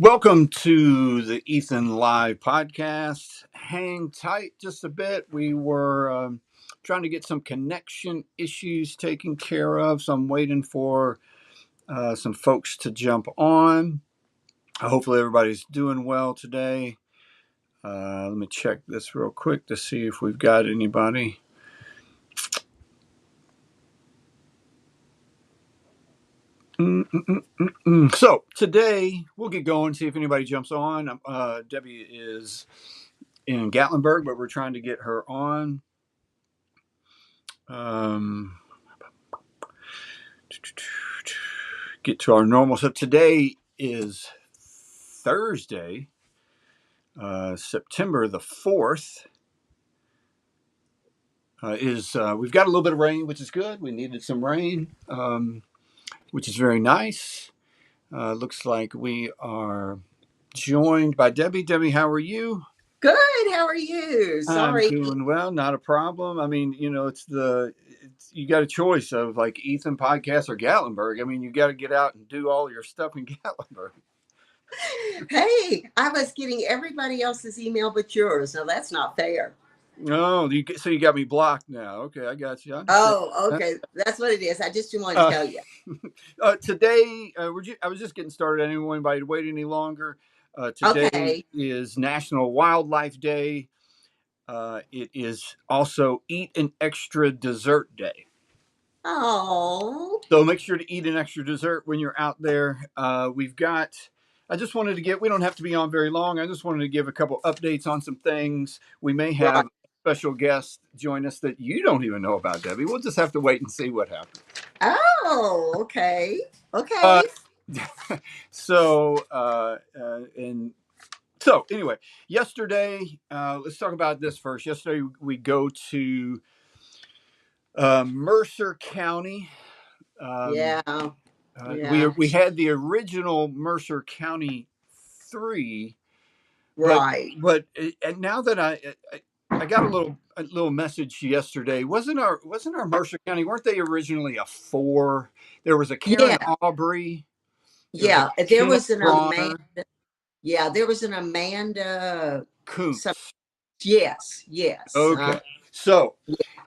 Welcome to the EthanLive podcast. Hang tight just a bit. We were trying to get some connection issues taken care of, so I'm waiting for some folks to jump on. Hopefully, everybody's doing well today. Let me check this real quick to see if we've got anybody. So today we'll get going, see if anybody jumps on. Debbie is in Gatlinburg, but we're trying to get her on. Get to our normal. So today is Thursday, September the 4th. We've got a little bit of rain, which is good. We needed some rain, which is very nice. Looks like we are joined by Debbie. Debbie, how are you? Good. How are you? I'm Sorry. doing well. Not a problem. I mean, you got a choice of like Ethan podcast or Gatlinburg. I mean, you got to get out and do all your stuff in Gatlinburg. Hey, I was getting everybody else's email but yours. Now that's not fair. Oh, so you got me blocked now. Okay, I got you. I Oh, okay. That's what it is. I just didn't want to tell you. Today, I was just getting started. I didn't want anybody to wait any longer. Today is National Wildlife Day. It is also Eat an Extra Dessert Day. Oh. So make sure to eat an extra dessert when you're out there. I just wanted to we don't have to be on very long. I just wanted to give a couple updates on some things. We may have a special guest join us that you don't even know about, Debbie. We'll just have to wait and see what happens. Oh, okay. Okay. So anyway, yesterday, let's talk about this first. Yesterday, we go to Mercer County. Yeah. We had the original Mercer County 3, right? But and now that I got a little message yesterday. Wasn't our Mercer County? Weren't they originally a 4? There was a Karen Aubrey. There was an Amanda. Yeah, there was an Amanda Kuntz. Yes. Okay. So,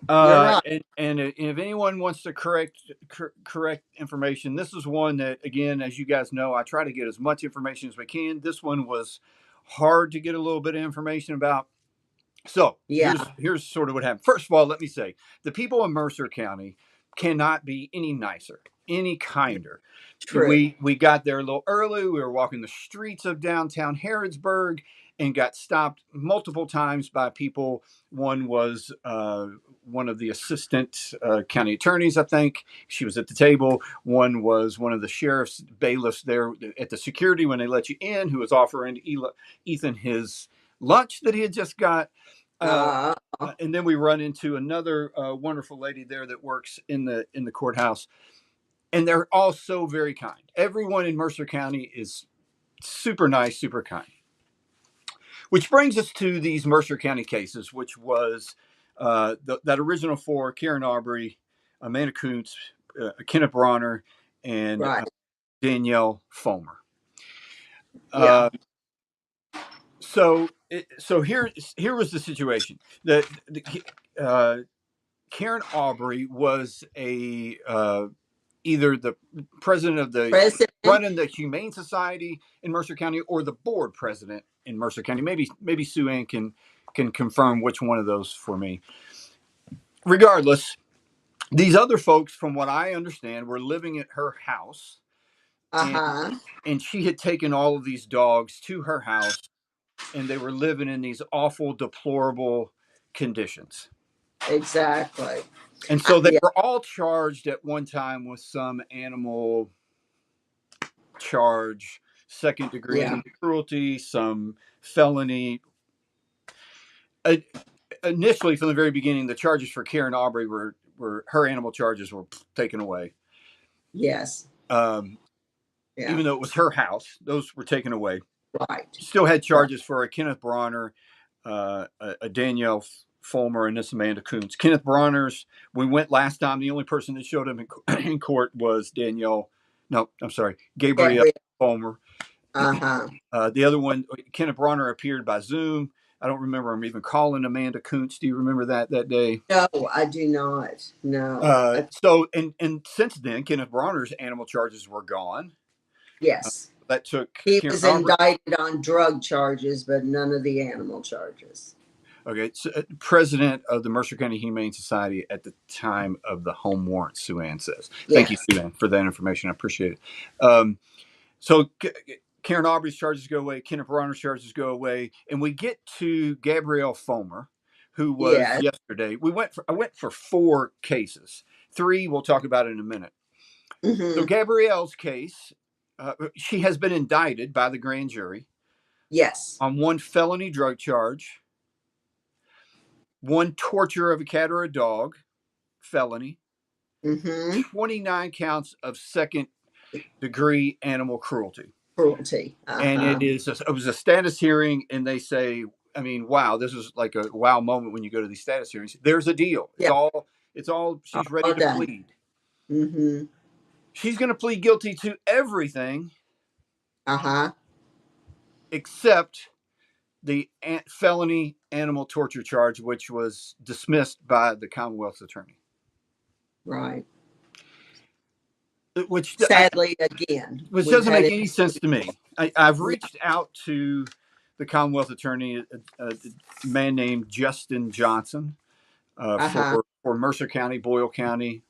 right. and if anyone wants to correct information, this is one that, again, as you guys know, I try to get as much information as we can. This one was hard to get a little bit of information about. So here's sort of what happened. First of all, let me say the people in Mercer County cannot be any nicer, any kinder. True. We got there a little early. We were walking the streets of downtown Harrodsburg and got stopped multiple times by people. One was one of the assistant county attorneys, I think. She was at the table. One was one of the sheriff's bailiffs there at the security when they let you in, who was offering Ethan his lunch that he had just got. And then we run into another wonderful lady there that works in the courthouse. And they're all so very kind. Everyone in Mercer County is super nice, super kind. Which brings us to these Mercer County cases, which was that original 4, Karen Aubrey, Amanda Kuntz, Kenneth Bronner, and Danielle Fulmer. So here was the situation. Karen Aubrey was either the president of running the Humane Society in Mercer County or the board president in Mercer County. Maybe Sue Ann can confirm which one of those for me. Regardless, these other folks, from what I understand, were living at her house. And she had taken all of these dogs to her house, and they were living in these awful, deplorable conditions. Exactly. And so they were all charged at one time with some animal charge, second-degree animal cruelty, some felony. Initially, from the very beginning, the charges for Karen Aubrey were her animal charges were taken away. Yes. Even though it was her house, those were taken away. Right. Still had charges for a Kenneth Bronner, a Danielle Fulmer, and this Amanda Kuntz. Kenneth Bronner's, we went last time. The only person that showed up in court was Gabrielle Fulmer. Uh-huh. The other one, Kenneth Bronner, appeared by Zoom. I don't remember him even calling Amanda Kuntz. Do you remember that day? No, I do not. No. So since then, Kenneth Bronner's animal charges were gone. Yes. That took He Karen was Aubrey. indicted on drug charges, but none of the animal charges. Okay, so, president of the Mercer County Humane Society at the time of the home warrant, Sue Ann says. Thank you, Yes. Sue Ann, for that information. I appreciate it. So Karen Aubrey's charges go away, Kenneth Bronner's charges go away, and we get to Gabrielle Fulmer, who was Yes. yesterday. I went for 4 cases. 3 we'll talk about in a minute. So Mm-hmm. Gabrielle's case, she has been indicted by the grand jury Yes. on 1 felony drug charge, 1 torture of a cat or a dog felony, Mm-hmm. 29 counts of second degree animal cruelty. Cruelty. And Uh-huh. it was a status hearing, and they say, I mean, wow, this is like a wow moment when you go to these status hearings. There's a deal. Yeah. It's all she's ready All to done. plead. Mm-hmm. She's going to plead guilty to everything Uh-huh. except the felony animal torture charge, which was dismissed by the Commonwealth's attorney. Right. Which Sadly, again, which we've doesn't had make it. any sense to me. I've Yeah. reached out to the Commonwealth attorney, a man named Justin Johnson, Uh-huh. for Mercer County, Boyle County.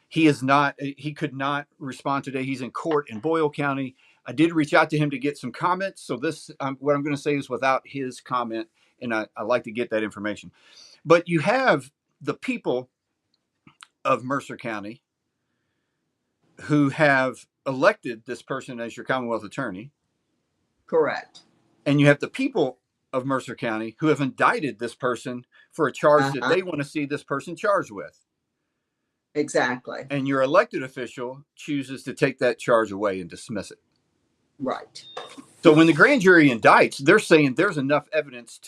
He is not. He could not respond today. He's in court in Boyle County. I did reach out to him to get some comments. So this, what I'm going to say is without his comment, and I like to get that information. But you have the people of Mercer County who have elected this person as your Commonwealth attorney, Correct. and you have the people of Mercer County who have indicted this person for a charge that Uh-huh. they want to see this person charged with. Exactly. And your elected official chooses to take that charge away and dismiss it. Right. So when the grand jury indicts, they're saying there's enough evidence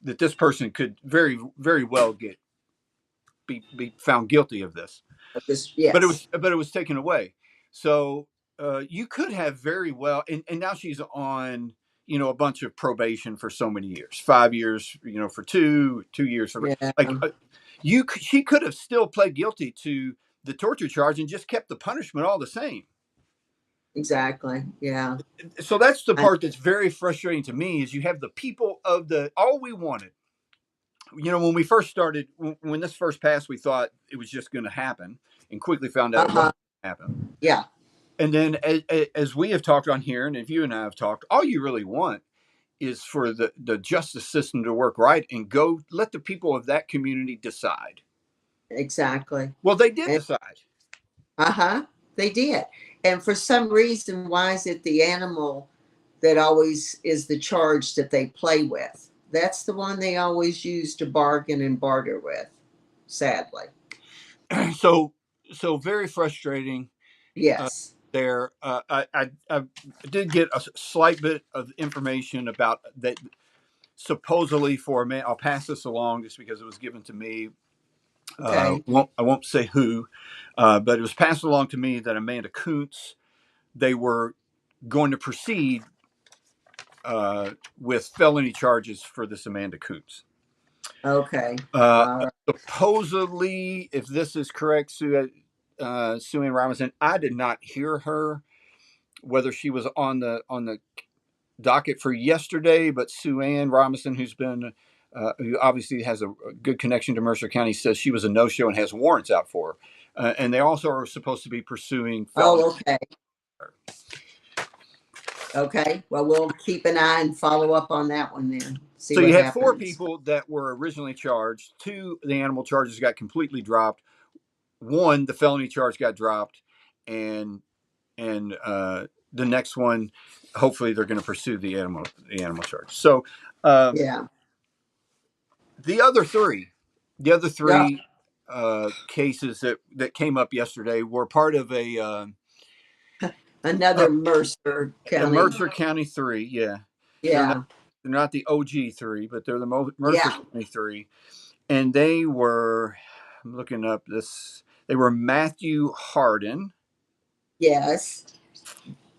that this person could very, very well be found guilty of this. Yes. But it was taken away. So you could have very well, and now she's on, a bunch of probation for so many years, 5 years, for 2 years for, Yeah. like, she could have still pled guilty to the torture charge and just kept the punishment all the same. Exactly. Yeah. So that's the I, part that's very frustrating to me, is you have the people of all we wanted. When we first started, when this first passed, we thought it was just going to happen, and quickly found out it wasn't uh-huh. going to happen. Yeah. And then, as we have talked on here, and if you and I have talked, all you really want is for the justice system to work right and go let the people of that community decide. Exactly. Well, they did And, decide. uh-huh. They did. And for some reason, why is it the animal that always is the charge that they play with? That's the one they always use to bargain and barter with, sadly. So very frustrating. Yes. There, I did get a slight bit of information about that. Supposedly for a man, I'll pass this along just because it was given to me. Okay. I won't say who, but it was passed along to me that Amanda Kuntz, they were going to proceed with felony charges for this Amanda Kuntz. Okay. Supposedly, if this is correct, Sue Ann Robinson, I did not hear her whether she was on the docket for yesterday, but Sue Ann Robinson, who obviously has a good connection to Mercer County, says she was a no-show and has warrants out for her. And they also are supposed to be pursuing felony. Oh, okay. Okay. Well, we'll keep an eye and follow up on that one then. See So what you had 4 happens. people that were originally charged. 2, the animal charges got completely dropped. 1, the felony charge got dropped, and the next one, hopefully, they're going to pursue the animal charge. So, Yeah. the other 3, Yeah. cases that came up yesterday were part of Another Mercer a County. Mercer County 3. Yeah, Yeah. they're not the OG 3, but they're the Mercer Yeah. County 3, and they were. I'm looking up this. They were Matthew Harden, Yes.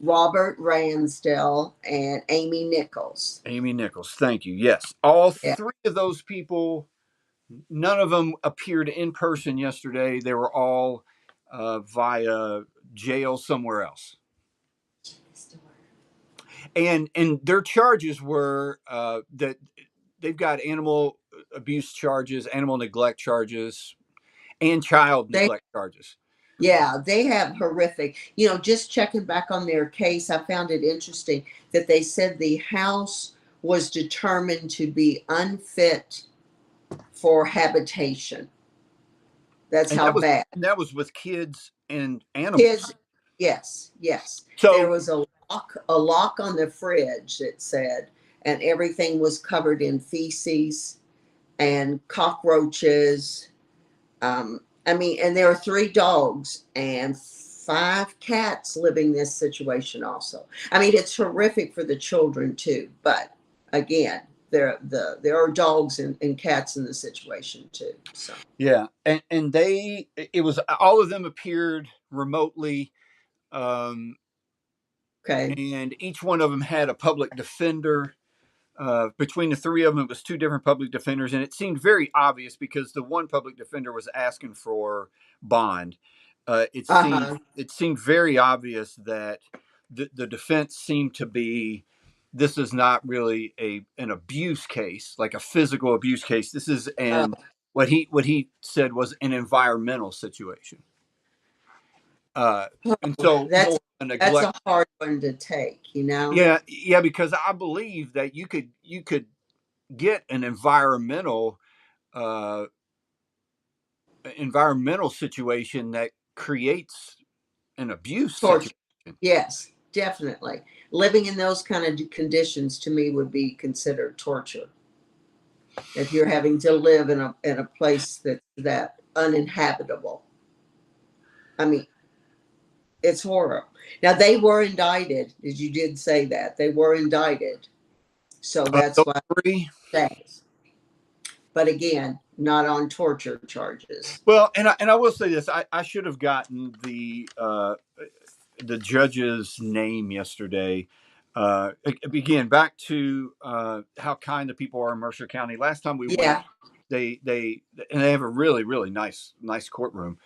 Robert Ransdell and Amy Nichols. Amy Nichols. Thank you. Yes, all Yeah, three of those people. None of them appeared in person yesterday. They were all via jail somewhere else, and their charges were that they've got animal abuse charges, animal neglect charges, and child they neglect charges. yeah, they have horrific. Just checking back on their case, I found it interesting that they said the house was determined to be unfit for habitation. That's And how bad. that was with kids and Kids, animals. yes, yes. There So was a lock on the fridge that said, and everything was covered in feces and cockroaches. I mean, and there are 3 dogs and 5 cats living this situation also. I mean, it's horrific for the children too, but again, there are dogs and cats in the situation too. So yeah, and they it was all of them appeared remotely. Um, okay. and each one of them had a public defender. Between the three of them, it was two different public defenders, and it seemed very obvious because the one public defender was asking for bond. Uh-huh. It seemed very obvious that the defense seemed to be this is not really an abuse case, like a physical abuse case. This is Uh, an what he said was an environmental situation. Uh, and so that's more a that's neglect. a hard one to take. Yeah, yeah, because I believe that you could get an uh, environmental situation that creates an abuse Torture. situation. Yes, definitely. Living in those kind of conditions to me would be considered torture. If you're having to live in a place that's that uninhabitable. I mean, it's horrible. Now they were indicted, as you did say that. They were indicted. So Those that's why three. that. But again, not on torture charges. Well, and I will say this: I should have gotten the judge's name yesterday. Again, back to how kind the people are in Mercer County. Last time we went, Yeah, and they have a really nice courtroom.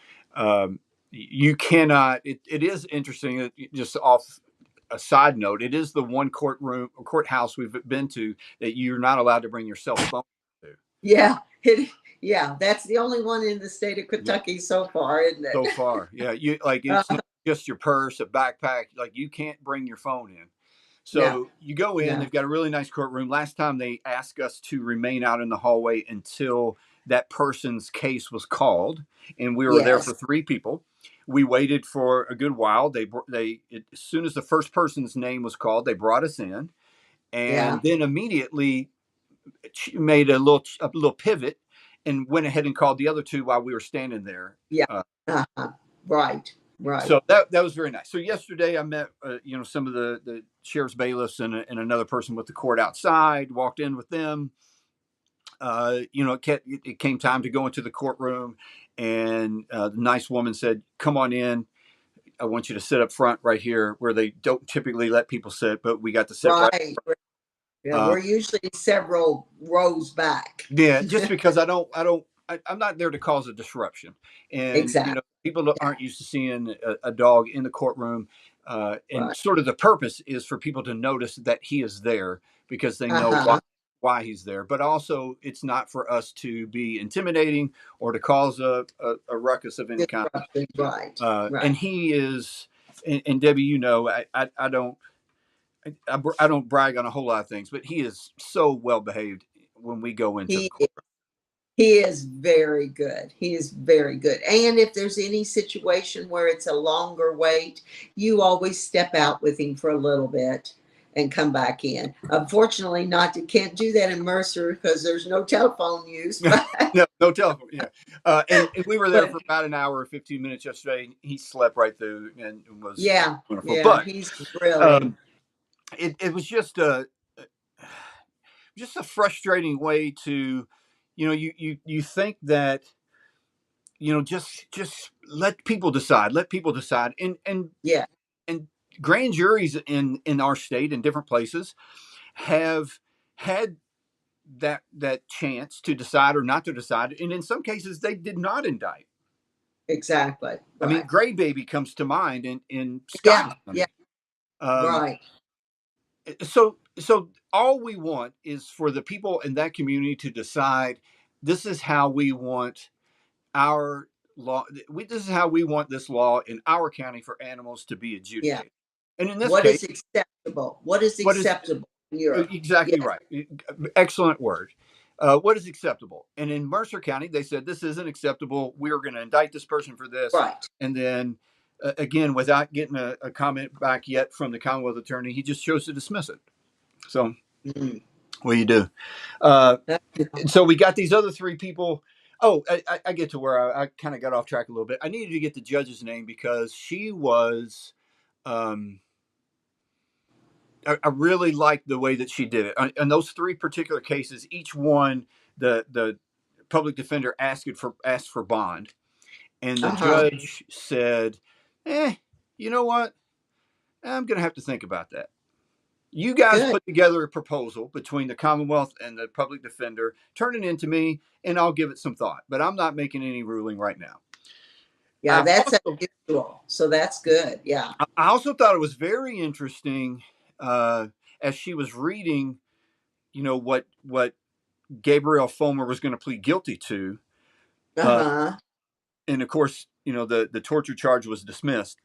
You cannot. It is interesting. Just off a side note, it is the one courthouse we've been to that you're not allowed to bring your cell phone to. yeah. Yeah, that's the only one in the state of Yeah, Kentucky so far, isn't so it? far, yeah. You like Uh, it's not just your purse, a backpack. Like you can't bring your phone in. no, So you go in. no. They've got a really nice courtroom. Last time they asked us to remain out in the hallway until that person's case was called, and we were there Yes. for three people. We waited for a good while. As soon as the first person's name was called, they brought us in, Yeah. and then immediately made a little pivot and went ahead and called the other two while we were standing there. Yeah. Uh, Uh-huh. Right. Right. so that was very nice. So yesterday I met some of the sheriff's bailiffs and another person with the court outside. Walked in with them. It came time to go into the courtroom, and the nice woman said, "Come on in. I want you to sit up front right here, where they don't typically let people sit, but we got to sit right." Right. Yeah, Uh, we're usually several rows back. Yeah, just because I'm not there to cause a disruption, and Exactly. people Yeah. aren't used to seeing a dog in the courtroom, and Right. sort of the purpose is for people to notice that he is there because they know Uh-huh. why he's there, but also it's not for us to be intimidating or to cause a ruckus of any kind. Disruption. Right. And Right. he is, and Debbie, I don't brag on a whole lot of things, but he is so well behaved when we go into the He court. he is very good. He is very good. And if there's any situation where it's a longer wait, you always step out with him for a little bit and come back in. Unfortunately, not can't do that in Mercer because there's no telephone use. No telephone. Yeah, and we were there But for about an hour or 15 minutes yesterday. He slept right through and was yeah, wonderful. yeah, But he's really um, it was just a frustrating way to, you think that just let people decide, and yeah, and grand juries in our state and different places have had that chance to decide or not to decide, and in some cases they did not indict. Exactly. I mean, Right. Gray Baby comes to mind in Scott Yeah. Yeah. County. Um, Right. so all we want is for the people in that community to decide, this is how we want our law. This is how we want this law in our county for animals to be Yeah. adjudicated. And in this What case, is acceptable? What is what is acceptable in your? exactly Yes. right? Excellent word. What is acceptable? And in Mercer County, they said this isn't acceptable. We're going to indict this person for this. Right. And then again, without getting a comment back yet from the Commonwealth attorney, he just chose to dismiss it. So Mm. what do you do? Uh, That- so we got these other three people. Oh, I get to where I kind of got off track a little bit. I needed to get the judge's name because she was. Um, I really liked the way that she did it. In those three particular cases, each one, the public defender asked for bond, and the Uh-huh. judge said, you know what? I'm going to have to think about that. You guys Good. put together a proposal between the Commonwealth and the public defender, turn it into me, and I'll give it some thought. But I'm not making any ruling right now. Yeah, I that's also, unusual. So that's good. Yeah. I also thought it was very interesting as she was reading, what Gabriel Fulmer was going to plead guilty to, uh, Uh-huh. and of course, the torture charge was dismissed.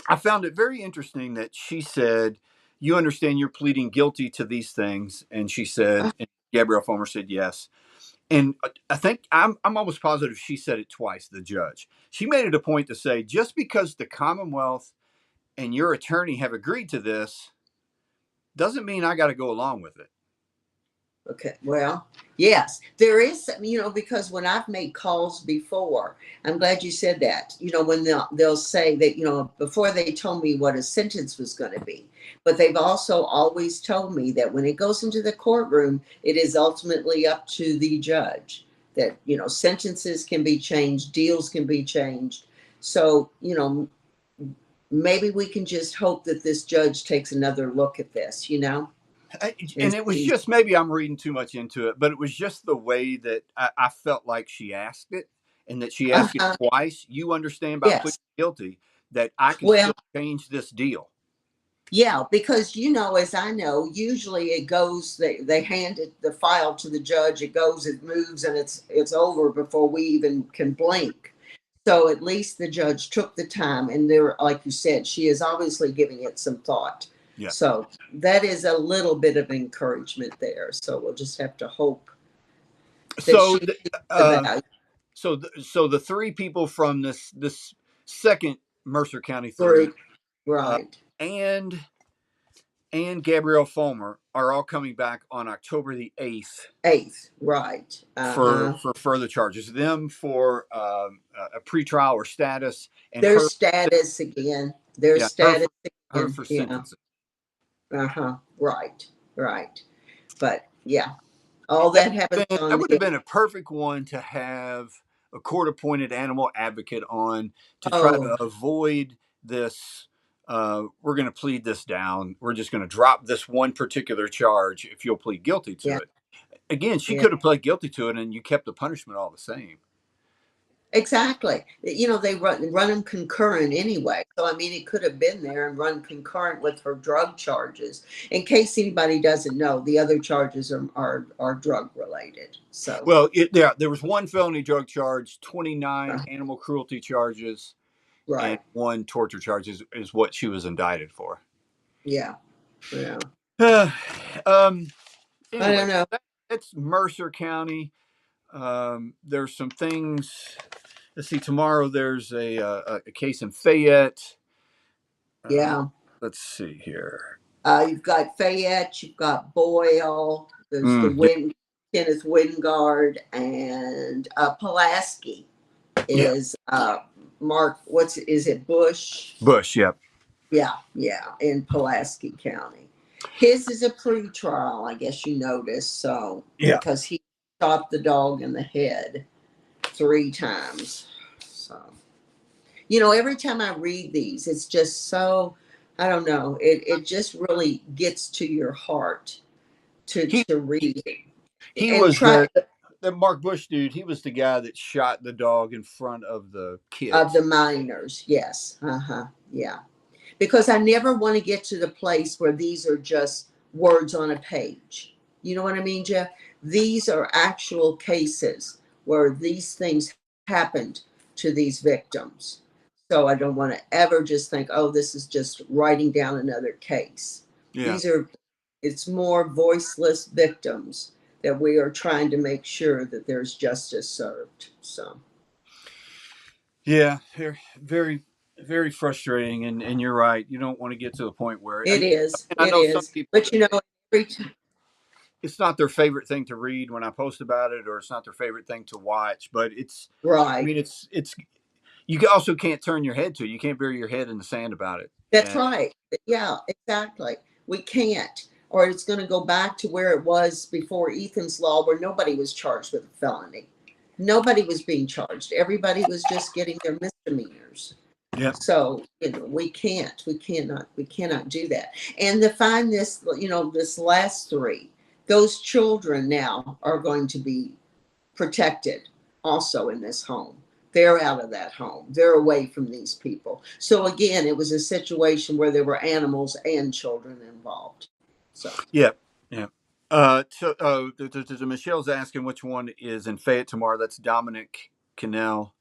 I found it very interesting that she said, "You understand you're pleading guilty to these things," and she said, and Gabrielle Fulmer said yes. And I think I'm almost positive she said it twice. The judge, she made it a point to say, just because the Commonwealth and your attorney have agreed to this, doesn't mean I got to go along with it. Okay. Well, yes, there is, because when I've made calls before, I'm glad you said that, when they'll say that, before they told me what a sentence was going to be, but they've also always told me that when it goes into the courtroom, it is ultimately up to the judge that, sentences can be changed, deals can be changed. So, maybe we can just hope that this judge takes another look at this, and And it was see. just, maybe I'm reading too much into it, but it was just the way that I felt like she asked it, and that she asked it Uh-huh. twice. You understand by pleading Yes. guilty that I can Well, still change this deal. yeah, because as I know, usually it goes, they hand it the file to the judge, it goes, it moves, and it's over before we even can blink. So at least the judge took the time, and there, like you said, she is obviously giving it some thought. Yeah. So that is a little bit of encouragement there. So we'll just have to hope that So, she the, sees the uh, value. so the three people from this second Mercer County three, Group. uh, Right. and Gabrielle Fulmer are all coming back on October the 8th Eighth. Right. for Uh-huh. further charges. Them for a pretrial or status, and Their her, status again. Their yeah, her status her again. for Yeah. sentencing. Uh-huh. Right. Right. But yeah, all That that happens that on would have the. been a perfect one to have a court appointed animal advocate on, to try Oh, to avoid this. We're going to plead this down. We're just going to drop this one particular charge if you'll plead guilty to yeah. it. Again, she Yeah. could have pled guilty to it, and you kept the punishment all the same. Exactly. They run them concurrent anyway. So I mean, it could have been there and run concurrent with her drug charges. In case anybody doesn't know, the other charges are drug related. So Well, there was one felony drug charge, 29 uh, animal cruelty charges, and right. one torture charge is what she was indicted for. Yeah. Yeah. um, I anyway, don't know. that's Mercer County. There's some things. Let's see. Tomorrow there's a case in Fayette. Uh, Yeah. let's see here. You've got Fayette, you've got Boyle, there's the Yeah, Kenneth Wingard, and Pulaski yeah, is Mark. Is it Bush? Bush. Yep. Yeah, yeah, in Pulaski County. His is a pre-trial, I guess you noticed. So Yeah. because he shot the dog in the head 3 times. So every time I read these, it's just so I don't know. It just really gets to your heart He to read it he and was try the Mark Bush dude. He was the guy that shot the dog in front of the of kids. the minors. Yes. Uh-huh. Yeah. Because I never want to get to the place where these are just words on a page. You know what I mean, Jeff? These are actual cases where these things happened to these victims. So I don't want to ever just think, oh, this is just writing down another case. Yeah, These are, it's more voiceless victims that we are trying to make sure that there's justice served. So yeah, they're very, very frustrating. And you're right. You don't want to get to the point where it is, I it know some is. people But that you know, every it's not their favorite thing to read when I post about it, or it's not their favorite thing to watch. But it's, I right. mean, it's you also can't turn your head to it. You can't bury your head in the sand about it. That's And right. Yeah, exactly. We can't. Or it's going to go back to where it was before Ethan's Law, where nobody was charged with a felony. Nobody was being charged. Everybody was just getting their misdemeanors. yeah, So, we can't, we cannot do that. And to find this, this last three, those children now are going to be protected also in this home. They're out of that home. They're away from these people. So again, it was a situation where there were animals and children involved. So yeah, yeah. Michelle's asking which one is in Fayette tomorrow. That's Dominic Cannell.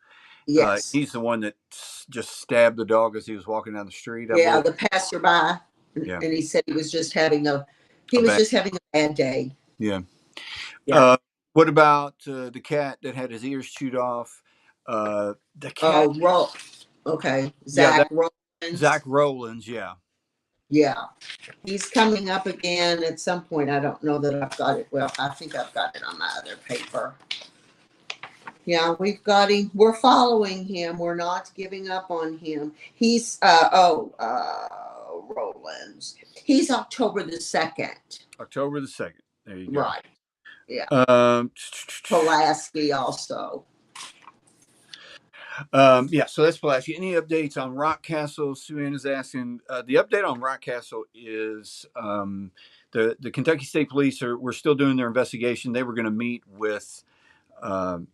yes, He's the one that just stabbed the dog as he was walking down the street, I yeah, believe. the passerby, Yeah, and he said he a was bad. just having a bad day. Yeah. Yeah. Uh, what about the cat that had his ears chewed off? The cat. Oh, roll. Okay, Yeah, Zach that Rollins. Zach Rowlands. Yeah. Yeah, he's coming up again at some point. I don't know that I've got it. Well, I think I've got it on my other paper. Yeah, we've got him. We're following him. We're not giving up on him. He's Rollins. He's October the 2nd. October the 2nd. There you go. Right. Yeah. Um, Pulaski also. yeah, so that's Pulaski. Any updates on Rock Castle? Sue is asking. The update on Rock Castle is the Kentucky State Police we're still doing their investigation. They were going to um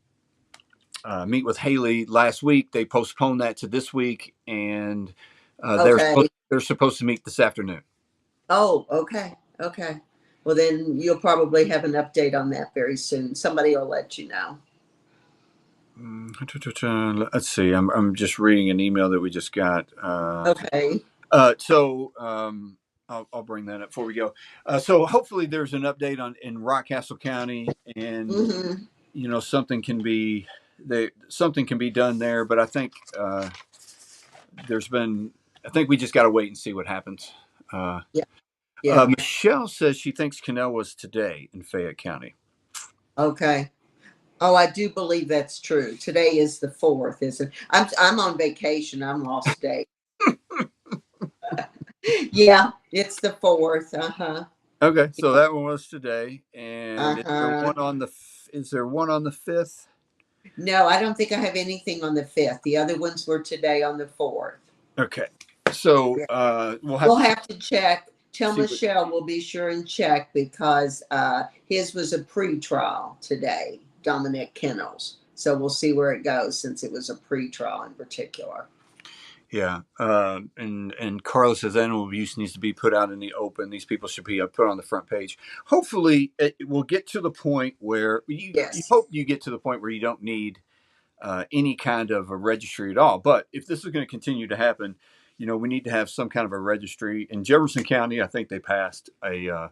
meet with Haley last week. They postponed that to this week, and Okay. they're supposed to meet this afternoon. Oh, okay. Okay. Well, then you'll probably have an update on that very soon. Somebody will let you know. Let's see. I'm just reading an email that we just got. Okay. I'll bring that up before we go. So hopefully there's an update on in Rockcastle County, and Mm-hmm. something can be something can be done there. But I think there's been. I think we just got to wait and see what happens. Uh, Yeah. Yeah. Michelle says she thinks Cannell was today in Fayette County. Okay. Oh, I do believe that's true. Today is the 4th, isn't it? I'm on vacation. I'm lost day. Yeah, it's the 4th. Uh-huh. Okay, so that one was today, and Uh-huh. is there one on the 5th? No, I don't think I have anything on the 5th. The other ones were today on the 4th. Okay, so Yeah. we'll have We'll to have to check. Tell see what. Michelle we'll be sure and check because his was a pre-trial today, Dominic Kennels. So we'll see where it goes since it was a pre-trial in particular. Yeah, and Carlos says animal abuse needs to be put out in the open. These people should be put on the front page. Hopefully, it will get to the point where you Yes. hope you get to the point where you don't need any kind of a registry at all. But if this is going to continue to happen, we need to have some kind of a registry. In Jefferson County, I think they passed a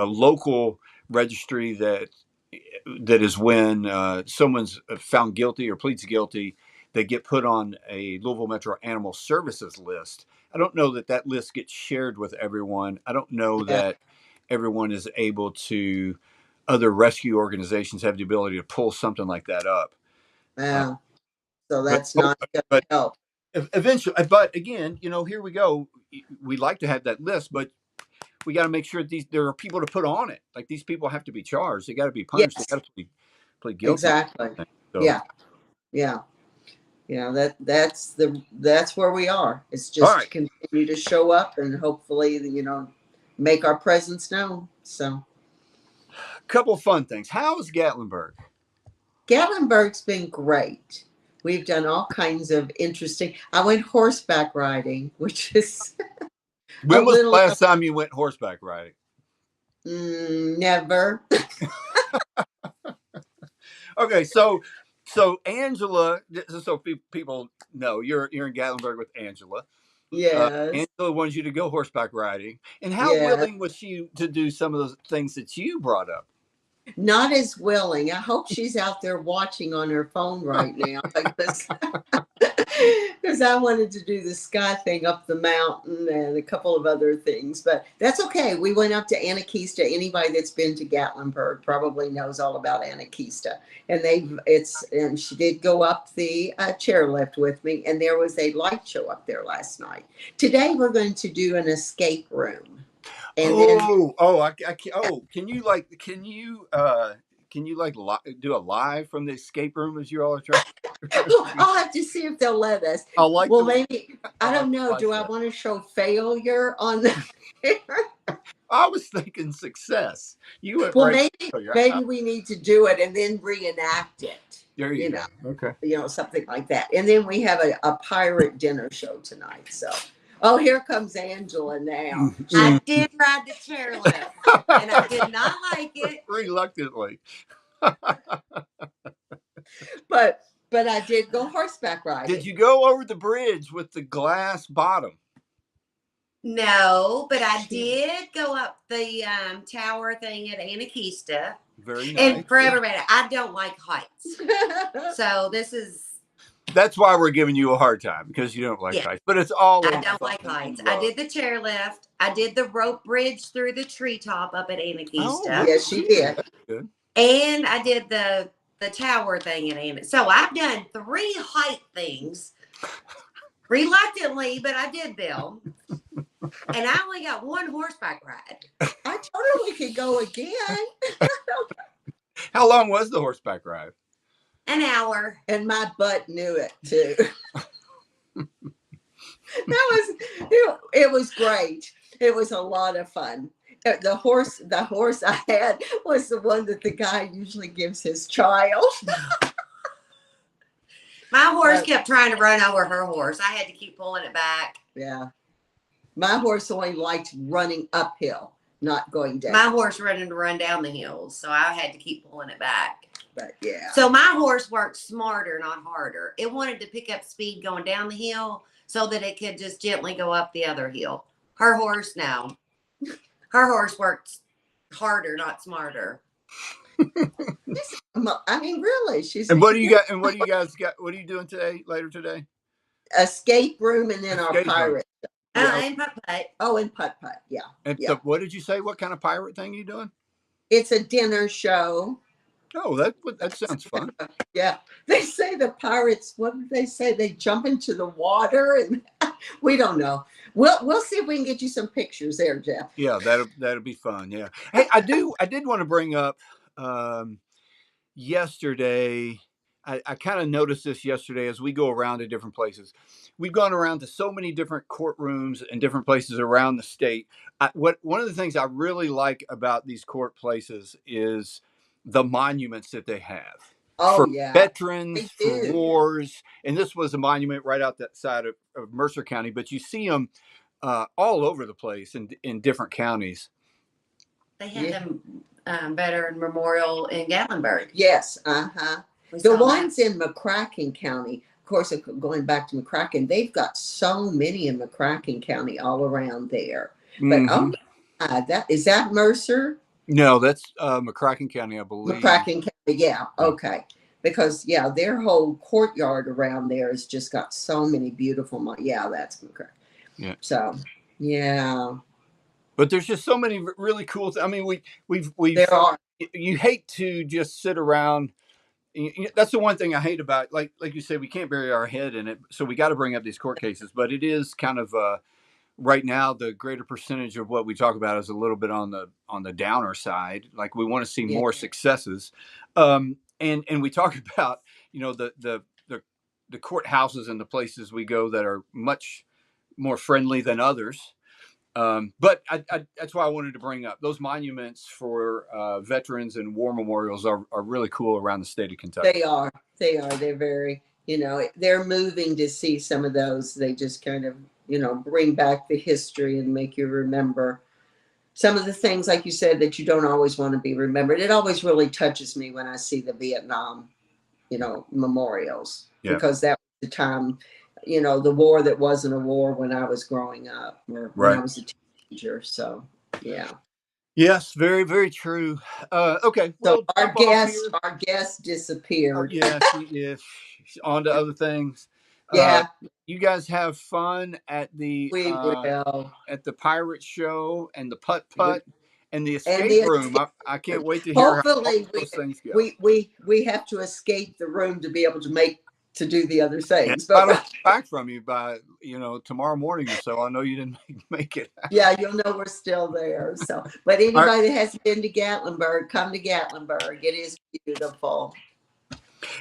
local registry that is when someone's found guilty or pleads guilty, they get put on a Louisville Metro Animal Services list. I don't know that that list gets shared with everyone. I don't know Yeah. that everyone is able to. Other rescue organizations have the ability to pull something like that up. Uh, Yeah. So but that's not going but to help. eventually, but again, here we go. We like to have that list, but we got to make sure that there are people to put on it. Like these people have to be charged. They got to be punished. They Yes, got to plead guilty. exactly. So Yeah. Yeah. that's where we are. It's All just to right. continue to show up and hopefully, make our presence known. So Couple fun things. How is Gatlinburg? Gatlinburg's been great. We've done all kinds of interesting. I went horseback riding, which is a When was the little last time you went horseback riding? never. Okay, so Angela, so people know you're in Gatlinburg with Angela. Yes. Angela wants you to go horseback riding, and how Yeah. willing was she to do some of those things that you brought up? Not as willing. I hope she's out there watching on her phone right now because because I wanted to do the sky thing up the mountain and a couple of other things, but that's okay. We went up to Anakeesta. Anybody that's been to Gatlinburg probably knows all about Anakeesta, and and she did go up the chairlift with me, and there was a light show up there last night. Today we're going to do an escape room, and then can you like do a live from the escape room as you all are trying? I'll have to see if they'll let us. I like Well, the maybe I don't know. Do I that. want to show failure on the? I was thinking success. You went Well, right. maybe we need to do it and then reenact it. There you go. Okay. Something like that. And then we have a pirate dinner show tonight. So, oh, here comes Angela now. I did ride the chairlift, and I did not like it. Reluctantly. But I did go horseback riding. Did you go over the bridge with the glass bottom? No, but I did go up the tower thing at Anakeesta. Very nice. And for everybody, I don't like heights. So that's why we're giving you a hard time, because you don't like heights. But it's all I don't like heights. I did the chairlift. I did the rope bridge through the treetop up at Anakeesta. Oh, yes, she did. That's good. And I did the tower thing at Anakeesta. So I've done 3 height things. Reluctantly, but I did them. And I only got 1 horseback ride. I totally could go again. How long was the horseback ride? An hour. And my butt knew it too. It was great. It was a lot of fun. The horse I had was the one that the guy usually gives his child. My horse kept trying to run over her horse. I had to keep pulling it back. Yeah. My horse only liked running uphill, not going down. My horse running to run down the hills, so I had to keep pulling it back. But yeah. So my horse worked smarter, not harder. It wanted to pick up speed going down the hill so that it could just gently go up the other hill. Her horse, no. Her horse worked harder, not smarter. I mean, really, she's. And what do you got? And what do you guys got? What are you doing today? Later today? Escape room, and then our pirate. And putt-putt. Oh, and putt-putt. Yeah. And yeah. What did you say? What kind of pirate thing are you doing? It's a dinner show. Oh, that sounds fun. Yeah. They say the pirates, what did they say? They jump into the water, and we don't know. We'll see if we can get you some pictures there, Jeff. Yeah, that'll be fun. Yeah. Hey, I did want to bring up yesterday. I kind of noticed this yesterday as we go around to different places. We've gone around to so many different courtrooms and different places around the state. One of the things I really like about these court places is the monuments that they have. Oh, for yeah. Veterans, for wars. And this was a monument right out that side of Mercer County, but you see them all over the place in different counties. They had them Veteran Memorial in Gatlinburg. Yes. Uh-huh. The ones in McCracken County, of course, going back to McCracken, they've got so many in McCracken County all around there. But is that Mercer? No, that's McCracken County, I believe. McCracken County, yeah. Okay. Because, their whole courtyard around there has just got so many beautiful, that's McCracken. Yeah. So, yeah. But there's just so many really cool things. I mean, we've there are. You hate to just sit around. That's the one thing I hate about, like you say, we can't bury our head in it. So we got to bring up these court cases. But it is kind of right now, the greater percentage of what we talk about is a little bit on the downer side. Like we want to see more successes, and we talk about the courthouses and the places we go that are much more friendly than others. But that's why I wanted to bring up those monuments for veterans and war memorials are really cool around the state of Kentucky. They are. They're very, they're moving to see some of those. They just kind of, bring back the history and make you remember some of the things, like you said, that you don't always want to be remembered. It always really touches me when I see the Vietnam, memorials, because that was the time, the war that wasn't a war when I was growing up or when I was a teenager. So, yeah. Yes, very, very true. Okay, well, so our guest disappeared. Oh, yes, on to other things. Yeah, you guys have fun at the at the pirate show and the putt and the escape room. I can't wait to hear how those things go. We have to escape the room to be able to do the other things. But I don't back from you by tomorrow morning or so. I know you didn't make it. Yeah, you'll know we're still there. So, but anybody that hasn't been to Gatlinburg, come to Gatlinburg. It is beautiful.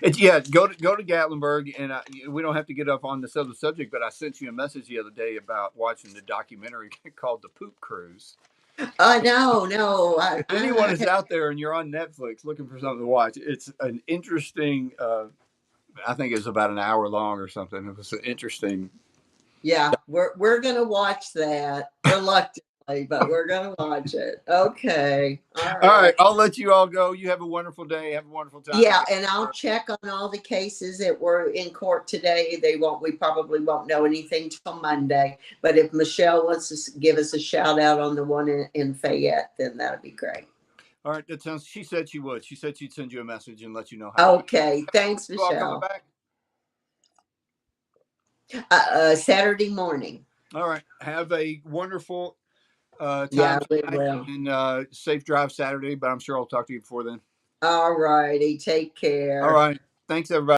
Go to Gatlinburg, and we don't have to get up on this other subject. But I sent you a message the other day about watching the documentary called "The Poop Cruise." No. If anyone is out there and you're on Netflix looking for something to watch, it's an interesting. I think it's about an hour long or something. It was interesting. Yeah, we're gonna watch that reluctantly, but we're gonna watch it. Okay. All right. I'll let you all go. You have a wonderful day. Have a wonderful time. Yeah, and I'll check on all the cases that were in court today. We probably won't know anything till Monday. But if Michelle wants to give us a shout out on the one in Fayette, then that'd be great. All right, that sounds. She said she would. She said she'd send you a message and let you know how. Okay, thanks, Michelle. Coming back? Saturday morning. All right. Have a wonderful time. Yeah, we will. And safe drive Saturday. But I'm sure I'll talk to you before then. All righty. Take care. All right. Thanks, everybody.